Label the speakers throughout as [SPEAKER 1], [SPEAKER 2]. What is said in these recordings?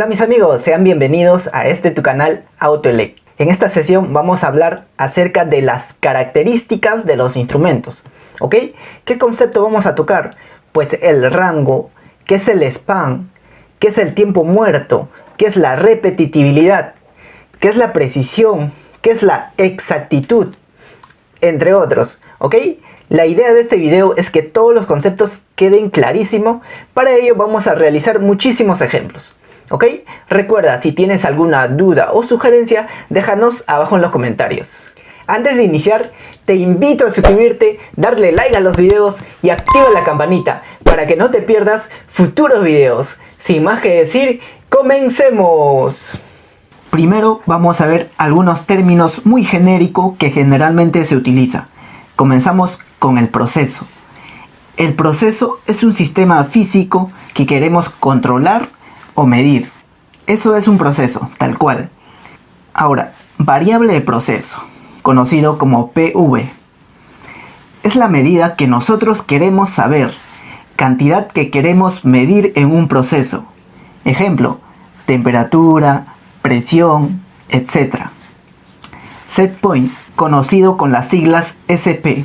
[SPEAKER 1] mis amigos, sean bienvenidos a tu canal AutoElect. En esta sesión vamos a hablar acerca de las características de los instrumentos, ¿ok? ¿Qué concepto vamos a tocar? Pues el rango, qué es el span, qué es el tiempo muerto, qué es la repetitividad, qué es la precisión, qué es la exactitud, entre otros, ¿ok? La idea de este video es que todos los conceptos queden clarísimos. Para ello vamos a realizar muchísimos ejemplos, ¿ok? Recuerda, si tienes alguna duda o sugerencia, déjanos abajo en los comentarios. Antes de iniciar, te invito a suscribirte, darle like a los videos y activa la campanita para que no te pierdas futuros videos. Sin más que decir, ¡comencemos! Primero vamos a ver algunos términos muy genéricos que generalmente se utiliza. Comenzamos con el proceso. El proceso es un sistema físico que queremos controlar o medir. Eso es un proceso, tal cual. Ahora, variable de proceso, conocido como PV. Es la medida que nosotros queremos saber, cantidad que queremos medir en un proceso. Ejemplo, temperatura, presión, etc. Setpoint, conocido con las siglas SP.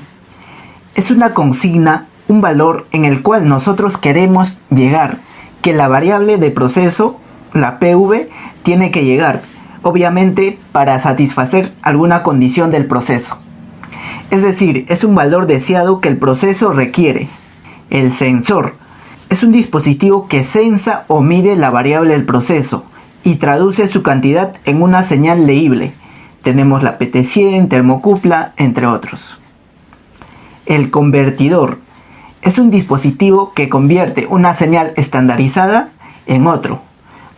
[SPEAKER 1] Es una consigna, un valor en el cual nosotros queremos llegar, que la variable de proceso, la PV, tiene que llegar, obviamente para satisfacer alguna condición del proceso. Es decir, es un valor deseado que el proceso requiere. El sensor es un dispositivo que sensa o mide la variable del proceso y traduce su cantidad en una señal leíble. Tenemos la PT100, termocupla, entre otros. El convertidor es un dispositivo que convierte una señal estandarizada en otro.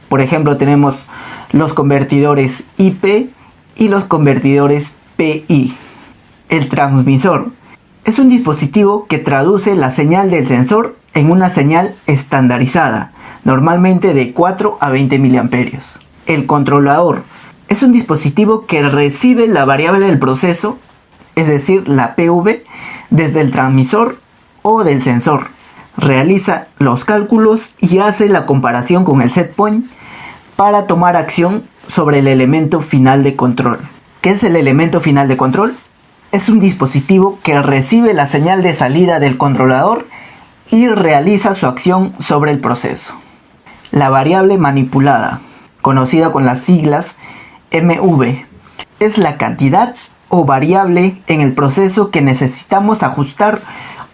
[SPEAKER 1] Por ejemplo, tenemos los convertidores IP y los convertidores PI. El transmisor es un dispositivo que traduce la señal del sensor en una señal estandarizada, normalmente de 4 a 20 mA. El controlador es un dispositivo que recibe la variable del proceso, es decir, la PV, desde el transmisor o del sensor. Realiza los cálculos y hace la comparación con el setpoint para tomar acción sobre el elemento final de control. ¿Qué es el elemento final de control? Es un dispositivo que recibe la señal de salida del controlador y realiza su acción sobre el proceso. La variable manipulada, conocida con las siglas MV, es la cantidad o variable en el proceso que necesitamos ajustar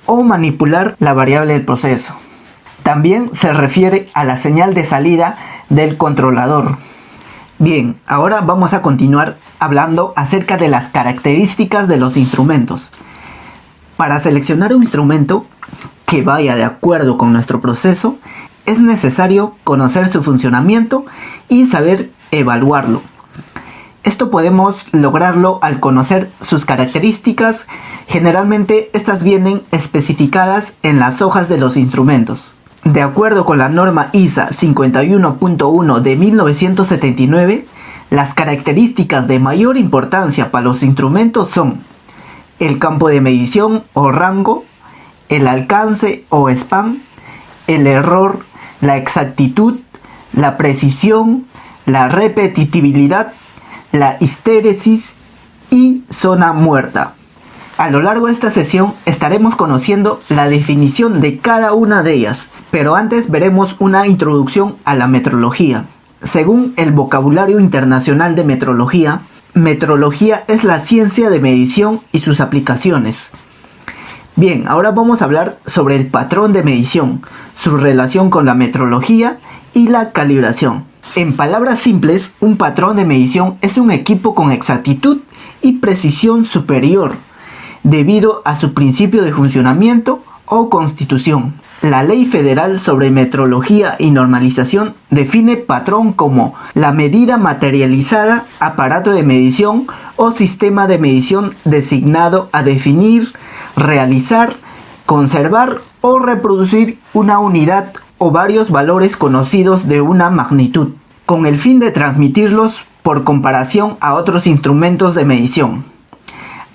[SPEAKER 1] o manipular la variable del proceso. También se refiere a la señal de salida del controlador. Bien, ahora vamos a continuar hablando acerca de las características de los instrumentos. Para seleccionar un instrumento que vaya de acuerdo con nuestro proceso, es necesario conocer su funcionamiento y saber evaluarlo. Esto podemos lograrlo al conocer sus características. Generalmente estas vienen especificadas en las hojas de los instrumentos. De acuerdo con la norma ISA 51.1 de 1979, las características de mayor importancia para los instrumentos son el campo de medición o rango, el alcance o span, el error, la exactitud, la precisión, la repetitividad, la histéresis y zona muerta. A lo largo de esta sesión estaremos conociendo la definición de cada una de ellas, pero antes veremos una introducción a la metrología. Según el vocabulario internacional de metrología, metrología es la ciencia de medición y sus aplicaciones. Bien, ahora vamos a hablar sobre el patrón de medición, su relación con la metrología y la calibración. En palabras simples, un patrón de medición es un equipo con exactitud y precisión superior, debido a su principio de funcionamiento o constitución. La Ley Federal sobre Metrología y Normalización define patrón como la medida materializada, aparato de medición o sistema de medición designado a definir, realizar, conservar o reproducir una unidad o varios valores conocidos de una magnitud, con el fin de transmitirlos por comparación a otros instrumentos de medición.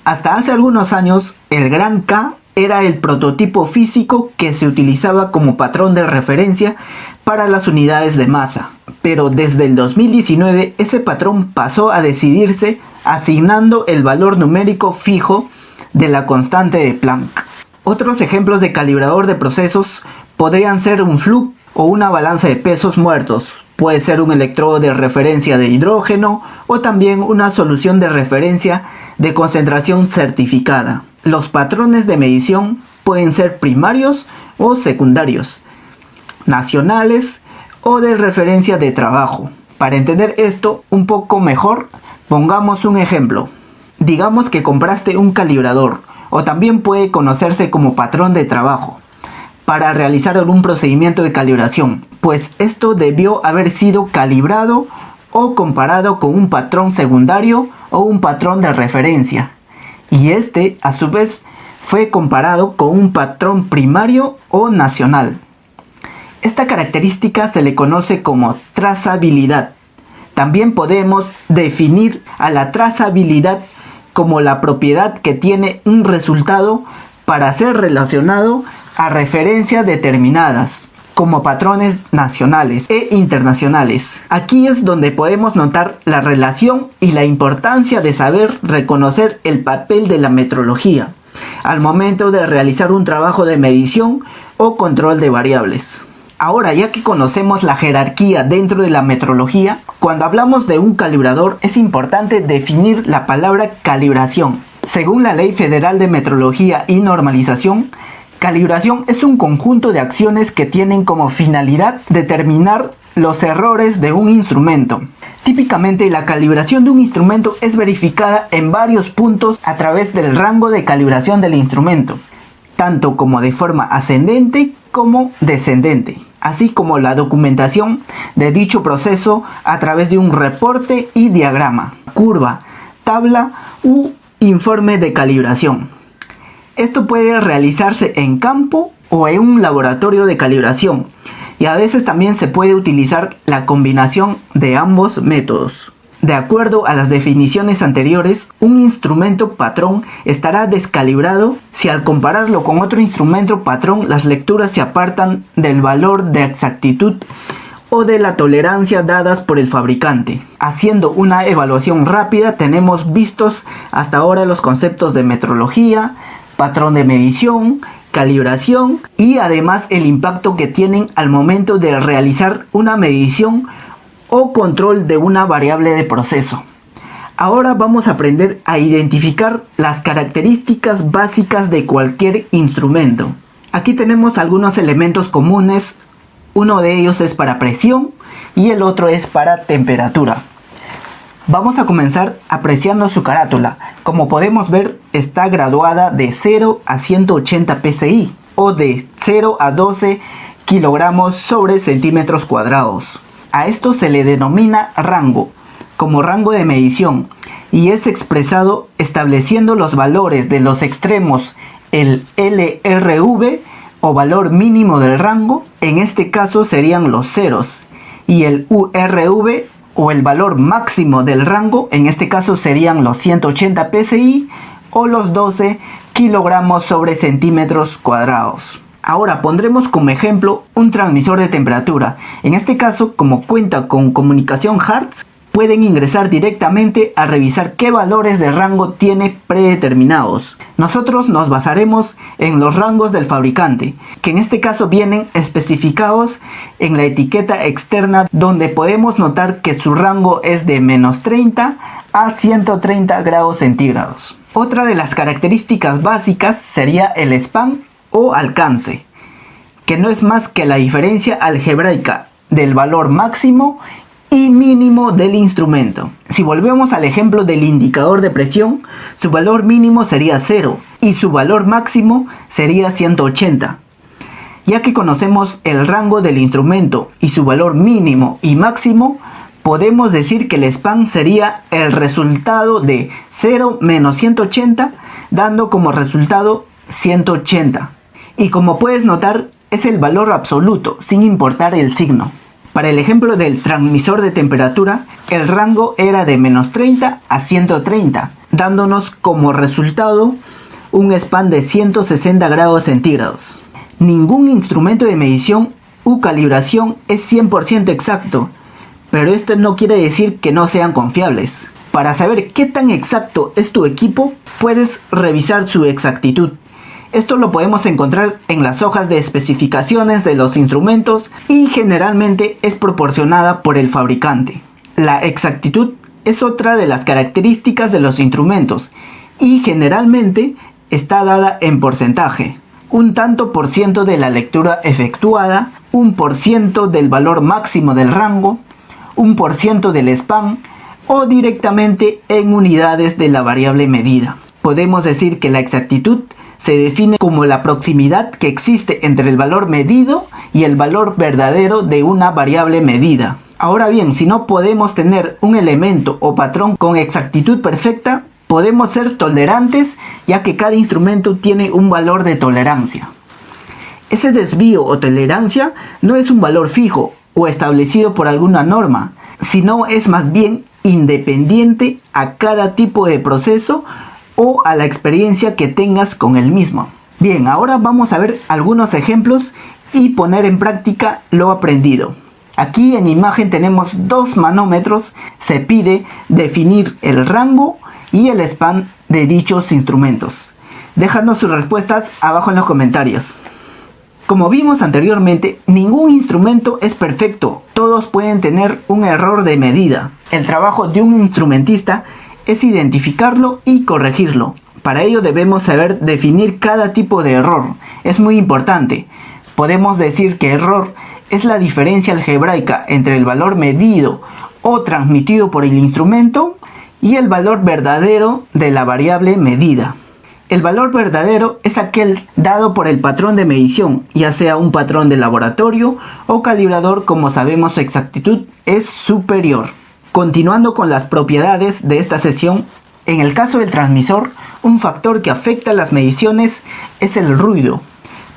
[SPEAKER 1] Hasta hace algunos años, el gran K era el prototipo físico que se utilizaba como patrón de referencia para las unidades de masa. Pero desde el 2019 ese patrón pasó a decidirse asignando el valor numérico fijo de la constante de Planck. Otros ejemplos de calibrador de procesos podrían ser un flujo o una balanza de pesos muertos. Puede ser un electrodo de referencia de hidrógeno o también una solución de referencia de concentración certificada. Los patrones de medición pueden ser primarios o secundarios, nacionales o de referencia de trabajo. Para entender esto un poco mejor, pongamos un ejemplo. Digamos que compraste un calibrador, o también puede conocerse como patrón de trabajo, para realizar algún procedimiento de calibración, pues esto debió haber sido calibrado o comparado con un patrón secundario o un patrón de referencia, y este a su vez fue comparado con un patrón primario o nacional. Esta característica se le conoce como trazabilidad. También podemos definir a la trazabilidad como la propiedad que tiene un resultado para ser relacionado a referencias determinadas, como patrones nacionales e internacionales. Aquí es donde podemos notar la relación y la importancia de saber reconocer el papel de la metrología al momento de realizar un trabajo de medición o control de variables. Ahora, ya que conocemos la jerarquía dentro de la metrología, cuando hablamos de un calibrador es importante definir la palabra calibración. Según la Ley Federal de Metrología y Normalización, calibración es un conjunto de acciones que tienen como finalidad determinar los errores de un instrumento. Típicamente la calibración de un instrumento es verificada en varios puntos a través del rango de calibración del instrumento, tanto como de forma ascendente como descendente, así como la documentación de dicho proceso a través de un reporte y diagrama, curva, tabla u informe de calibración. Esto puede realizarse en campo o en un laboratorio de calibración, y a veces también se puede utilizar la combinación de ambos métodos. De acuerdo a las definiciones anteriores, un instrumento patrón estará descalibrado si al compararlo con otro instrumento patrón las lecturas se apartan del valor de exactitud o de la tolerancia dadas por el fabricante. Haciendo una evaluación rápida tenemos vistos hasta ahora los conceptos de metrología, patrón de medición, calibración y además el impacto que tienen al momento de realizar una medición o control de una variable de proceso. Ahora vamos a aprender a identificar las características básicas de cualquier instrumento. Aquí tenemos algunos elementos comunes, uno de ellos es para presión y el otro es para temperatura. Vamos a comenzar apreciando su carátula. Como podemos ver, está graduada de 0 a 180 psi o de 0 a 12 kilogramos sobre centímetros cuadrados. A esto se le denomina rango, como rango de medición, y es expresado estableciendo los valores de los extremos, el LRV o valor mínimo del rango, en este caso serían los ceros, y el URV o el valor máximo del rango, en este caso serían los 180 psi o los 12 kilogramos sobre centímetros cuadrados. Ahora pondremos como ejemplo un transmisor de temperatura. En este caso, como cuenta con comunicación Hertz, pueden ingresar directamente a revisar qué valores de rango tiene predeterminados. Nosotros nos basaremos en los rangos del fabricante, que en este caso vienen especificados en la etiqueta externa, donde podemos notar que su rango es de menos 30 a 130 grados centígrados. Otra de las características básicas sería el span o alcance, que no es más que la diferencia algebraica del valor máximo y mínimo del instrumento. Si volvemos al ejemplo del indicador de presión, su valor mínimo sería 0 y su valor máximo sería 180. Ya que conocemos el rango del instrumento y su valor mínimo y máximo, podemos decir que el span sería el resultado de 0 menos 180, dando como resultado 180. Y como puedes notar, es el valor absoluto, sin importar el signo. Para el ejemplo del transmisor de temperatura, el rango era de menos 30 a 130, dándonos como resultado un span de 160 grados centígrados. Ningún instrumento de medición u calibración es 100% exacto, pero esto no quiere decir que no sean confiables. Para saber qué tan exacto es tu equipo, puedes revisar su exactitud. Esto lo podemos encontrar en las hojas de especificaciones de los instrumentos y generalmente es proporcionada por el fabricante. La exactitud es otra de las características de los instrumentos y generalmente está dada en porcentaje. Un tanto por ciento de la lectura efectuada, 1% del valor máximo del rango, 1% del span o directamente en unidades de la variable medida. Podemos decir que la exactitud se define como la proximidad que existe entre el valor medido y el valor verdadero de una variable medida. Ahora bien, si no podemos tener un elemento o patrón con exactitud perfecta, podemos ser tolerantes, ya que cada instrumento tiene un valor de tolerancia. Ese desvío o tolerancia no es un valor fijo o establecido por alguna norma, sino es más bien independiente a cada tipo de proceso o a la experiencia que tengas con el mismo. Bien, ahora vamos a ver algunos ejemplos y poner en práctica lo aprendido. Aquí en imagen tenemos dos manómetros. Se pide definir el rango y el span de dichos instrumentos. Déjanos sus respuestas abajo en los comentarios. Como vimos anteriormente, ningún instrumento es perfecto. Todos pueden tener un error de medida. El trabajo de un instrumentista es identificarlo y corregirlo. Para ello debemos saber definir cada tipo de error. Es muy importante. Podemos decir que error es la diferencia algebraica entre el valor medido o transmitido por el instrumento y el valor verdadero de la variable medida. El valor verdadero es aquel dado por el patrón de medición, ya sea un patrón de laboratorio o calibrador. Como sabemos, su exactitud es superior. Continuando con las propiedades de esta sesión, en el caso del transmisor, un factor que afecta las mediciones es el ruido.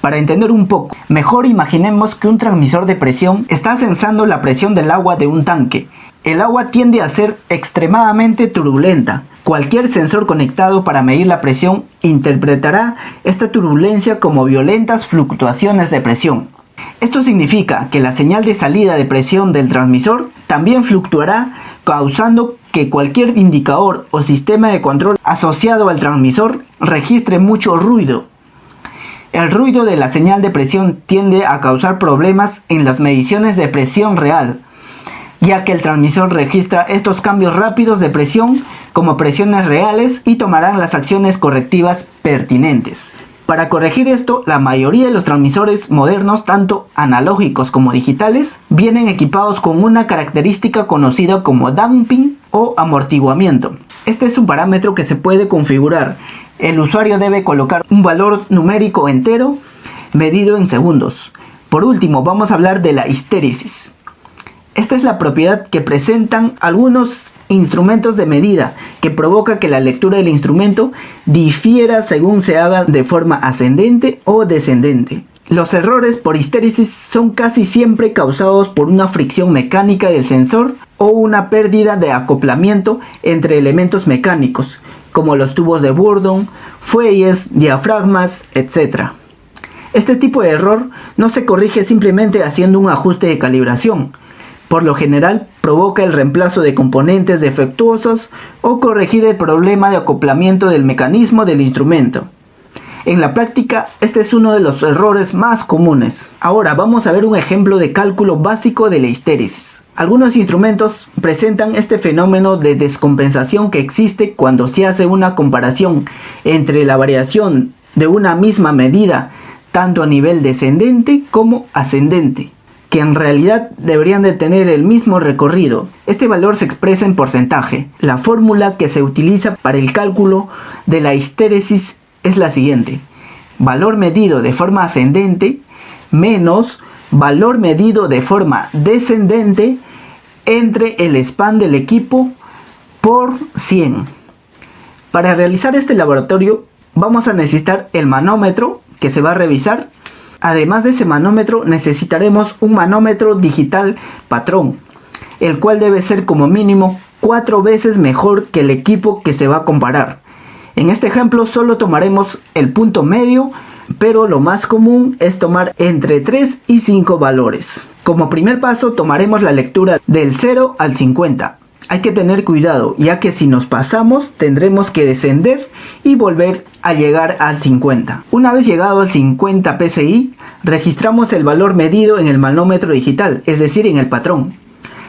[SPEAKER 1] Para entender un poco mejor, imaginemos que un transmisor de presión está sensando la presión del agua de un tanque. El agua tiende a ser extremadamente turbulenta. Cualquier sensor conectado para medir la presión interpretará esta turbulencia como violentas fluctuaciones de presión. Esto significa que la señal de salida de presión del transmisor también fluctuará, causando que cualquier indicador o sistema de control asociado al transmisor registre mucho ruido. El ruido de la señal de presión tiende a causar problemas en las mediciones de presión real, ya que el transmisor registra estos cambios rápidos de presión como presiones reales y tomarán las acciones correctivas pertinentes. Para corregir esto, la mayoría de los transmisores modernos, tanto analógicos como digitales, vienen equipados con una característica conocida como damping o amortiguamiento. Este es un parámetro que se puede configurar. El usuario debe colocar un valor numérico entero medido en segundos. Por último, vamos a hablar de la histéresis. Esta es la propiedad que presentan algunos instrumentos de medida que provoca que la lectura del instrumento difiera según se haga de forma ascendente o descendente. Los errores por histéresis son casi siempre causados por una fricción mecánica del sensor o una pérdida de acoplamiento entre elementos mecánicos, como los tubos de Bourdon, fuelles, diafragmas, etc. Este tipo de error no se corrige simplemente haciendo un ajuste de calibración. Por lo general, provoca el reemplazo de componentes defectuosos o corregir el problema de acoplamiento del mecanismo del instrumento. En la práctica, este es uno de los errores más comunes. Ahora vamos a ver un ejemplo de cálculo básico de la histéresis. Algunos instrumentos presentan este fenómeno de descompensación que existe cuando se hace una comparación entre la variación de una misma medida, tanto a nivel descendente como ascendente, que en realidad deberían de tener el mismo recorrido. Este valor se expresa en porcentaje. La fórmula que se utiliza para el cálculo de la histéresis es la siguiente: valor medido de forma ascendente menos valor medido de forma descendente entre el span del equipo por 100. Para realizar este laboratorio vamos a necesitar el manómetro que se va a revisar. Además de ese manómetro necesitaremos un manómetro digital patrón, el cual debe ser como mínimo 4 veces mejor que el equipo que se va a comparar. En este ejemplo solo tomaremos el punto medio, pero lo más común es tomar entre 3 y 5 valores. Como primer paso tomaremos la lectura del 0 al 50. Hay que tener cuidado, ya que si nos pasamos tendremos que descender y volver a llegar al 50. Una vez llegado al 50 PSI, registramos el valor medido en el manómetro digital, es decir, en el patrón.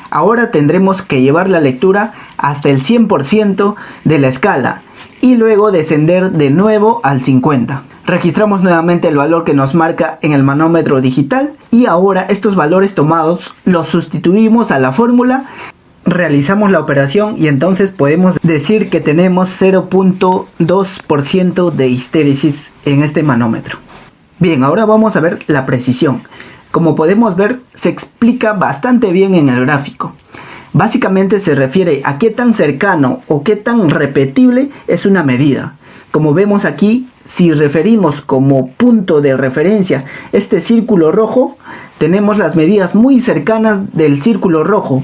[SPEAKER 1] Ahora tendremos que llevar la lectura hasta el 100% de la escala y luego descender de nuevo al 50. Registramos nuevamente el valor que nos marca en el manómetro digital y ahora estos valores tomados los sustituimos a la fórmula. Realizamos la operación y entonces podemos decir que tenemos 0.2% de histéresis en este manómetro. Bien, ahora vamos a ver la precisión. Como podemos ver, se explica bastante bien en el gráfico. Básicamente se refiere a qué tan cercano o qué tan repetible es una medida. Como vemos aquí, si referimos como punto de referencia este círculo rojo, tenemos las medidas muy cercanas del círculo rojo.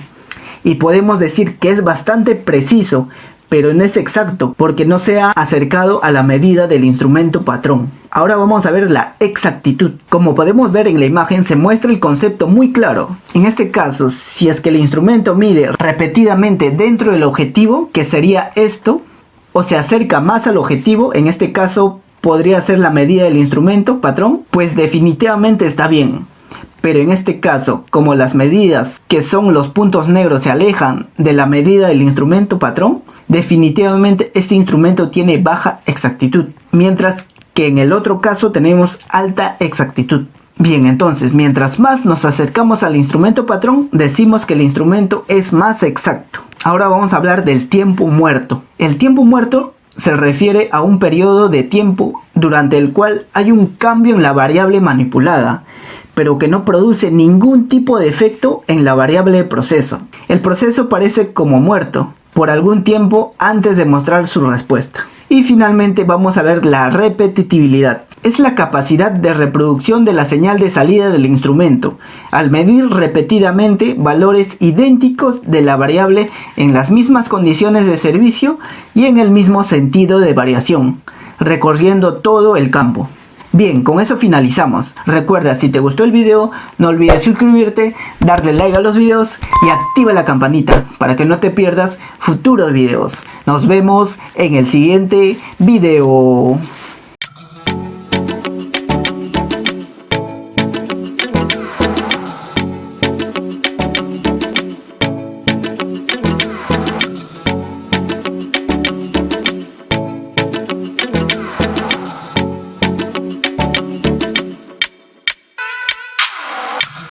[SPEAKER 1] Y podemos decir que es bastante preciso, pero no es exacto porque no se ha acercado a la medida del instrumento patrón. Ahora vamos a ver la exactitud. Como podemos ver en la imagen se muestra el concepto muy claro. En este caso, si es que el instrumento mide repetidamente dentro del objetivo, que sería esto, o se acerca más al objetivo, en este caso podría ser la medida del instrumento patrón, pues definitivamente está bien. Pero en este caso, como las medidas que son los puntos negros se alejan de la medida del instrumento patrón, definitivamente este instrumento tiene baja exactitud, mientras que en el otro caso tenemos alta exactitud. Bien, entonces, mientras más nos acercamos al instrumento patrón, decimos que el instrumento es más exacto. Ahora vamos a hablar del tiempo muerto. El tiempo muerto se refiere a un periodo de tiempo durante el cual hay un cambio en la variable manipulada, pero que no produce ningún tipo de efecto en la variable de proceso. El proceso parece como muerto por algún tiempo antes de mostrar su respuesta. Y finalmente vamos a ver la repetitividad. Es la capacidad de reproducción de la señal de salida del instrumento, al medir repetidamente valores idénticos de la variable en las mismas condiciones de servicio y en el mismo sentido de variación, recorriendo todo el campo. Bien, con eso finalizamos. Recuerda, si te gustó el video, no olvides suscribirte, darle like a los videos y activa la campanita para que no te pierdas futuros videos. Nos vemos en el siguiente video.